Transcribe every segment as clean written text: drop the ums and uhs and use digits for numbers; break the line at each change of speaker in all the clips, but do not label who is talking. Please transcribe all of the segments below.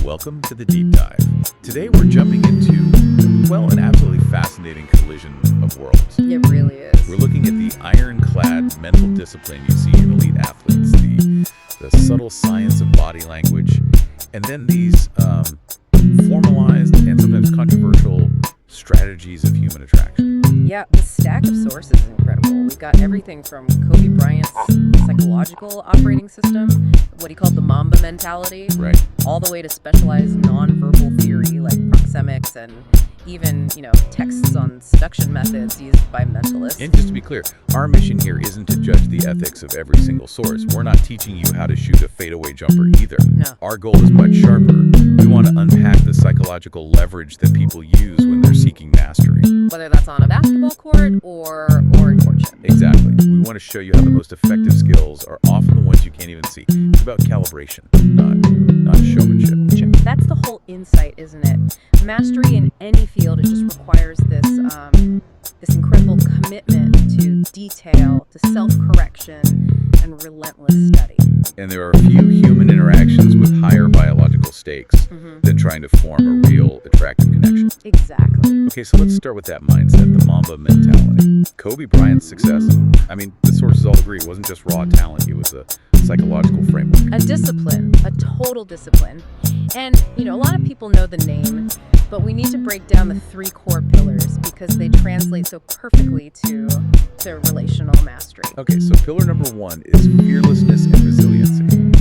Welcome to the Deep Dive. Today we're jumping into, well, an absolutely fascinating collision of worlds.
It really is.
We're looking at the ironclad mental discipline you see in elite athletes, the subtle science of body language, and then these formalized and sometimes controversial strategies of human attraction.
Yeah, the stack of sources is incredible. We've got everything from Kobe Bryant's psychological operating system, what he called the Mamba mentality,
Right.
all the way to specialized nonverbal theory like proxemics and even, texts on seduction methods used by mentalists.
And just to be clear, our mission here isn't to judge the ethics of every single source. We're not teaching you how to shoot a fadeaway jumper either.
No.
Our goal is much sharper. We want to unpack the psychological leverage that people use when they're seeking mastery.
Whether that's on a basketball court or in courtship.
Exactly. We want to show you how the most effective skills are often the ones you can't even see. It's about calibration, not showmanship.
That's the whole insight, isn't it? Mastery in any field, it just requires this incredible commitment to detail, to self-correction, and relentless study.
And there are a few human interactions with higher biological stakes than trying to form a real attractive connection.
Exactly.
Okay, so let's start with that mindset, the Mamba mentality. Kobe Bryant's success, the sources all agree, it wasn't just raw talent, it was a psychological framework.
A discipline, a total discipline. And, a lot of people know the name, but we need to break down the three core pillars because they translate so perfectly to relational mastery.
Okay, so pillar number one is fearlessness and resiliency.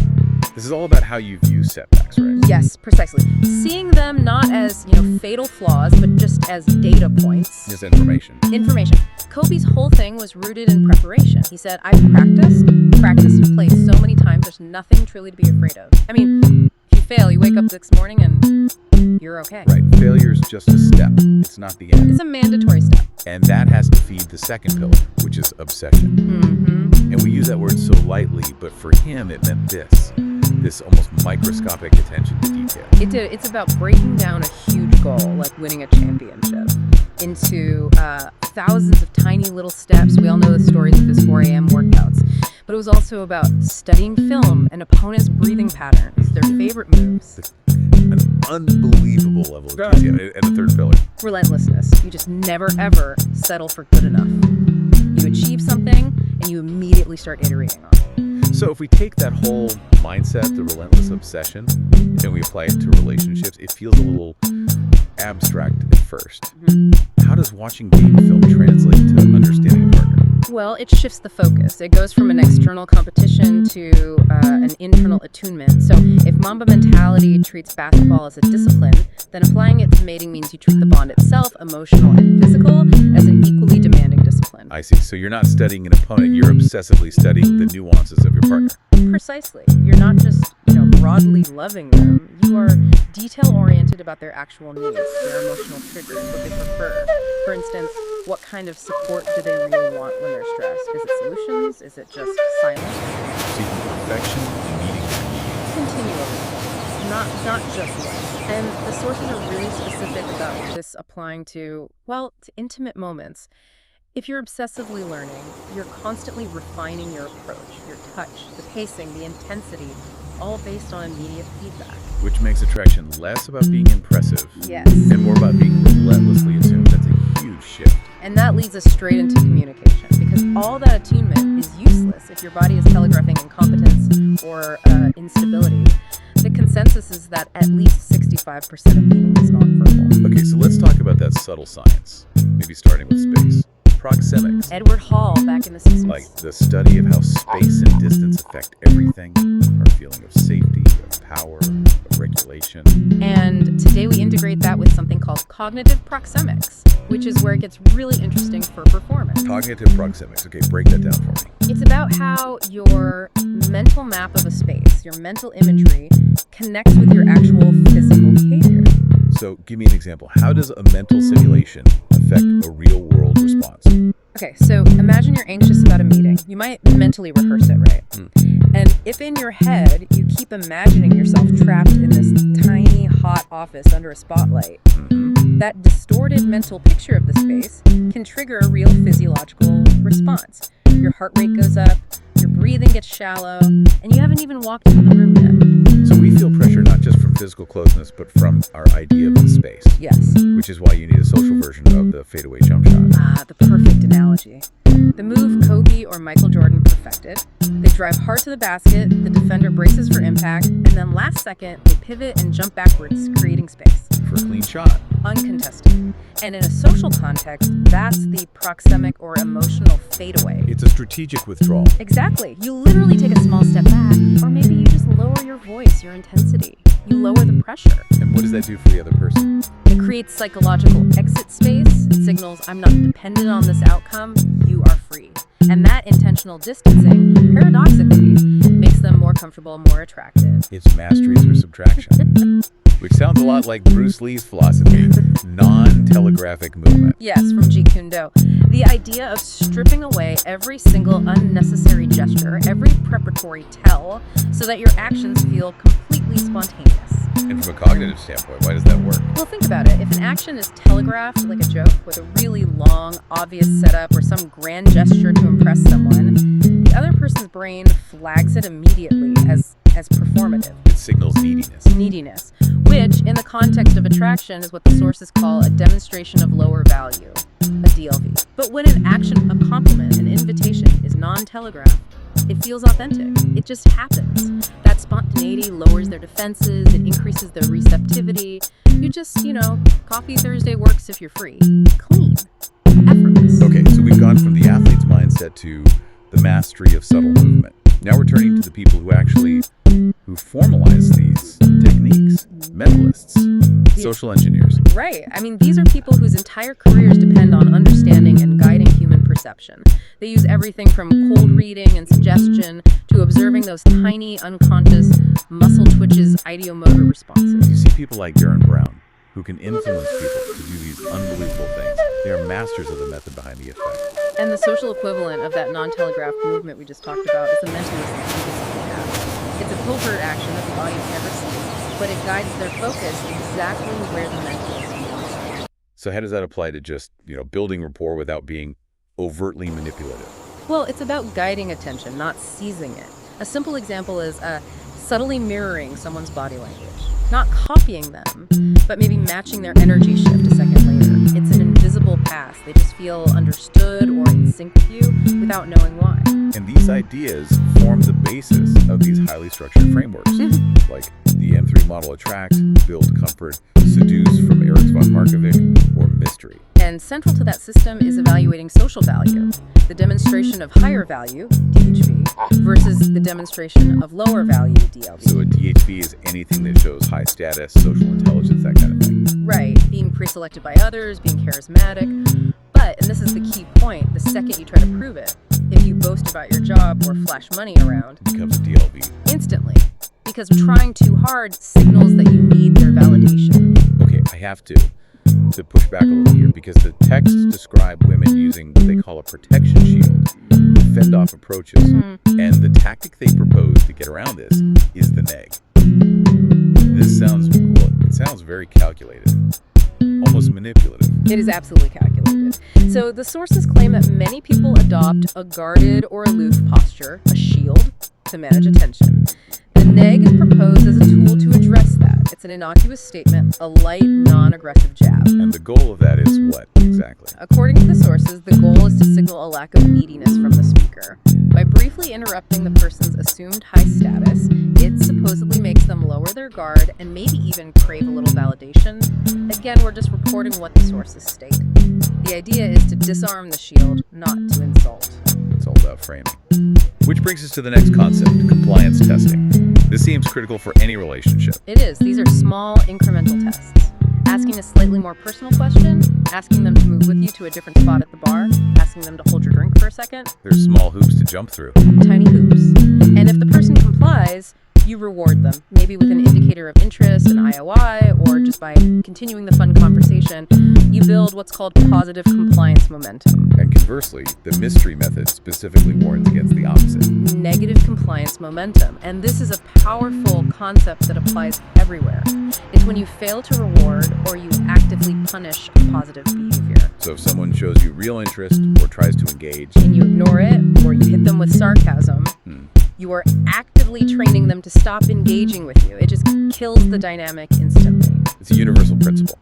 This is all about how you view setbacks, right?
Yes, precisely. Seeing them not as, fatal flaws, but just as data points.
Just information.
Information. Kobe's whole thing was rooted in preparation. He said, I've practiced and played so many times, there's nothing truly to be afraid of. If you fail, you wake up the next morning and you're okay.
Right. Failure is just a step. It's not the end.
It's a mandatory step.
And that has to feed the second pillar, which is obsession. And we use that word so lightly, but for him it meant this almost microscopic attention to detail.
It's about breaking down a huge goal, like winning a championship, into thousands of tiny little steps. We all know the stories of his 4 a.m. workouts. But it was also about studying film and opponents' breathing patterns, their favorite moves.
An unbelievable level of detail. And the third pillar.
Relentlessness. You just never, ever settle for good enough. You achieve something, and you immediately start iterating on it.
So if we take that whole mindset, the relentless obsession, and we apply it to relationships, it feels a little abstract at first. How does watching game film translate to understanding a partner?
Well, it shifts the focus. It goes from an external competition to an internal attunement. So if Mamba mentality treats basketball as a discipline, then applying it to mating means you treat the bond itself, emotional and physical, as an equally demanding discipline.
I see. So you're not studying an opponent, you're obsessively studying the nuances of your partner.
Precisely. You're not just, broadly loving them. You are detail-oriented about their actual needs, their emotional triggers, what they prefer. For instance, what kind of support do they really want when they're stressed? Is it solutions? Is it just silence?
Seeking perfection and meeting their needs.
Continually. Not just once. And the sources are really specific about this applying to intimate moments. If you're obsessively learning, you're constantly refining your approach, your touch, the pacing, the intensity, all based on immediate feedback.
Which makes attraction less about being impressive
Yes.
and more about being relentlessly attuned. That's a huge shift.
And that leads us straight into communication, because all that attunement is useless if your body is telegraphing incompetence or instability. The consensus is that at least 65% of meaning is nonverbal.
Okay, so let's talk about that subtle science, maybe starting with space. Proxemics.
Edward Hall back in the 60s.
Like the study of how space and distance affect everything, our feeling of safety, of power, of regulation.
And today we integrate that with something called cognitive proxemics, which is where it gets really interesting for performance.
Cognitive proxemics. Okay, break that down for me.
It's about how your mental map of a space, your mental imagery, connects with your actual physical behavior.
So give me an example. How does a mental simulation affect a real-world response?
Okay, so imagine you're anxious about a meeting. You might mentally rehearse it, right? And if in your head you keep imagining yourself trapped in this tiny, hot office under a spotlight, that distorted mental picture of the space can trigger a real physiological response. Your heart rate goes up, your breathing gets shallow, and you haven't even walked into the room yet.
So we feel pressure not just from physical closeness, but from our idea of the space.
Yes.
Which is why you need a social version of the fadeaway jump shot.
Ah, the perfect analogy. The move Kobe or Michael Jordan perfected. They drive hard to the basket, the defender braces for impact, and then last second, they pivot and jump backwards, creating space.
For a clean shot.
Uncontested. And in a social context, that's the proxemic or emotional fadeaway.
It's a strategic withdrawal.
Exactly. You literally take a small step back, or maybe you just lower your voice, your intensity. You lower the pressure.
And what does that do for the other person?
It creates psychological exit space. It signals, I'm not dependent on this outcome. You are free. And that intentional distancing, paradoxically, makes them more comfortable, more attractive.
It's mastery through subtraction. Which sounds a lot like Bruce Lee's philosophy, non-telegraphic movement.
Yes, from Jeet Kune Do. The idea of stripping away every single unnecessary gesture, every preparatory tell, so that your actions feel completely spontaneous.
And from a cognitive standpoint, why does that work?
Well, think about it. If an action is telegraphed like a joke with a really long, obvious setup or some grand gesture to impress someone, the other person's brain flags it immediately as performative.
It signals neediness.
Neediness, which in the context of attraction is what the sources call a demonstration of lower value, a DLV. But when an action, a compliment, an invitation is non-telegraphed, it feels authentic. It just happens. That spontaneity lowers their defenses, it increases their receptivity. You just, Coffee Thursday works if you're free. Clean. Effortless.
Okay, so we've gone from the athlete's mindset to the mastery of subtle movement. Now we're turning to the people who formalize these techniques. Mentalists, social engineers.
Right. I mean, these are people whose entire careers depend on understanding and guiding human perception. They use everything from cold reading and suggestion to observing those tiny, unconscious muscle twitches, ideomotor responses.
You see people like Darren Brown, who can influence people to do these unbelievable things. They are masters of the method behind the effect.
And the social equivalent of that non-telegraphed movement we just talked about is the mentalist discipline app. It's a covert action that the audience never sees, but it guides their focus exactly where the mentalist wants.
So how does that apply to just, building rapport without being overtly manipulative?
Well, it's about guiding attention, not seizing it. A simple example is subtly mirroring someone's body language. Not copying them, but maybe matching their energy shift a second later. It's an invisible pass. They just feel understood or in sync with you without knowing why.
And these ideas form the basis of these highly structured frameworks, like the M3 model: attract, build comfort, seduce from Erich von Markovic, or mystery.
And central to that system is evaluating social value, the demonstration of higher value, DHV, versus the demonstration of lower value, DLV.
So a DHV is anything that shows high status, social intelligence, that kind of thing.
Right, being pre-selected by others, being charismatic. But, and this is the key point, the second you try to prove it, if you boast about your job or flash money around,
it becomes a DLV.
Instantly. Because trying too hard signals that you need their validation.
Okay, I have to push back a little here, because the texts describe women using what they call a protection shield to fend off approaches. And the tactic they propose to get around this is the neg. This sounds very calculated, almost manipulative.
It is absolutely calculated. So the sources claim that many people adopt a guarded or aloof posture, a shield, to manage attention. The neg is proposed as a tool to address that. It's an innocuous statement, a light, non-aggressive jab.
And the goal of that is what, exactly?
According to the sources, the goal is to signal a lack of neediness from the speaker. By briefly interrupting the person's assumed high status, it supposedly makes them lower their guard and maybe even crave a little validation. Again, we're just reporting what the sources state. The idea is to disarm the shield, not to insult.
It's all about framing. Which brings us to the next concept, compliance testing. This seems critical for any relationship.
It is. These are small, incremental tests. Asking a slightly more personal question, asking them to move with you to a different spot at the bar, asking them to hold your drink for a second.
There's small hoops to jump through.
Tiny hoops. And if the person complies, you reward them, maybe with an indicator of interest, an IOI, or just by continuing the fun conversation. You build what's called positive compliance momentum.
And conversely, the mystery method specifically warns against the opposite.
Negative compliance momentum. And this is a powerful concept that applies everywhere. It's when you fail to reward or you actively punish a positive behavior.
So if someone shows you real interest or tries to engage,
and you ignore it or you hit them with sarcasm, You are actively training them to stop engaging with you. It just kills the dynamic instantly.
It's a universal principle.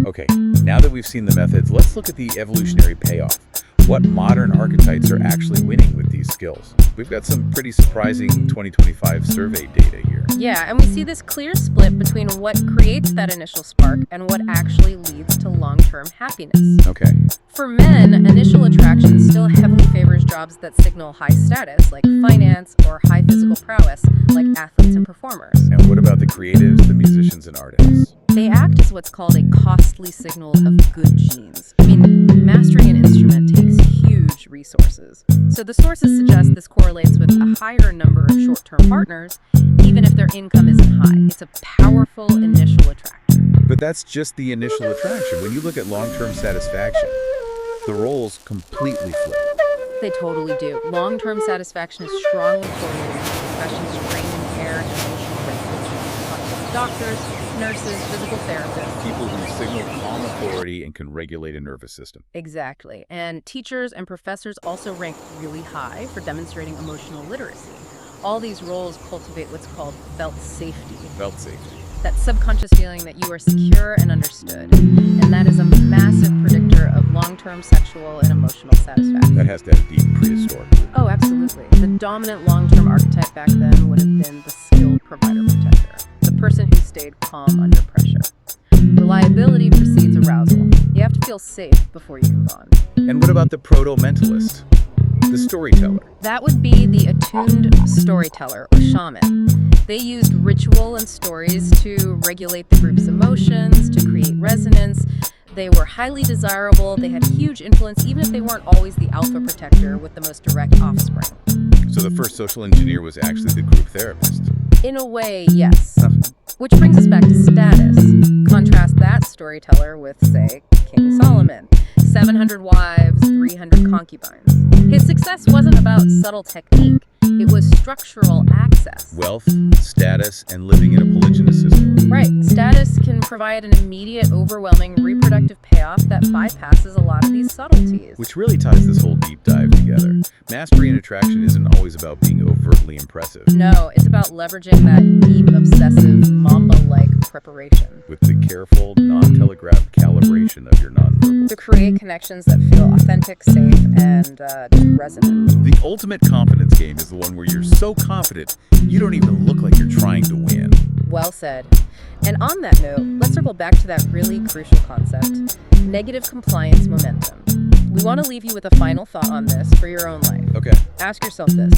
Okay, now that we've seen the methods, let's look at the evolutionary payoff. What modern archetypes are actually winning with these skills? We've got some pretty surprising 2025 survey data here.
Yeah, and we see this clear split between what creates that initial spark and what actually leads to long-term happiness.
Okay.
For men, initial attraction still heavily favors jobs that signal high status, like finance, or high physical prowess, like athletes and performers.
And what about the creatives, the musicians, and artists?
They act as what's called a costly signal of good genes. I mean, mastering an instrument takes huge resources. So the sources suggest this correlates with a higher number of short-term partners, even if their income isn't high. It's a powerful initial attractor.
But that's just the initial attraction. When you look at long-term satisfaction, the roles completely flip.
They totally do. Long-term satisfaction is strongly correlated with professions trained in care and emotional regulation. Doctors, nurses, physical therapists.
People who signal calm authority and can regulate a nervous system.
Exactly. And teachers and professors also rank really high for demonstrating emotional literacy. All these roles cultivate what's called felt safety.
Felt safety.
That subconscious feeling that you are secure and understood. And that is a massive predictor of long-term sexual and emotional satisfaction.
That has to have deep prehistoric.
Oh, absolutely. The dominant long-term archetype back then would have been the skilled provider protector, the person who stayed calm under pressure. Reliability precedes arousal. You have to feel safe before you can bond.
And what about the proto-mentalist? The storyteller.
That would be the attuned storyteller or shaman. They used ritual and stories to regulate the group's emotions, to create resonance. They were highly desirable. They had huge influence, even if they weren't always the alpha protector with the most direct offspring.
So the first social engineer was actually the group therapist.
In a way, yes. Which brings us back to status. Contrast that storyteller with, say, King Solomon. 700 wives, 300 concubines. His success wasn't about subtle technique. It was structural access.
Wealth, status, and living in a polygynous system.
Right. Status can provide an immediate, overwhelming reproductive payoff that bypasses a lot of these subtleties.
Which really ties this whole deep dive together. Mastery and attraction isn't always about being overtly impressive.
No, it's about leveraging that deep, obsessive, Mamba-like preparation.
With the careful, non-telegraphed calibration of your nonverbal.
To create connections that feel authentic, safe, and just resonant.
The ultimate confidence game is the one where you're so confident you don't even look like you're trying to win.
Well said. And on that note, let's circle back to that really crucial concept, negative compliance momentum. We want to leave you with a final thought on this for your own life.
Okay.
Ask yourself this.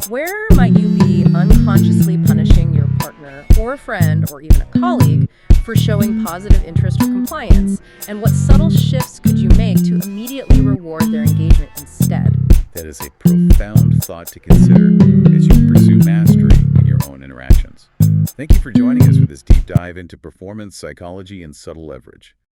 Where might you be unconsciously punishing your partner or a friend or even a colleague for showing positive interest or compliance? And what subtle shifts could you make to immediately reward their engagement instead?
That is a profound thought to consider as you pursue mastery in your own interactions. Thank you for joining us for this deep dive into performance, psychology, and subtle leverage.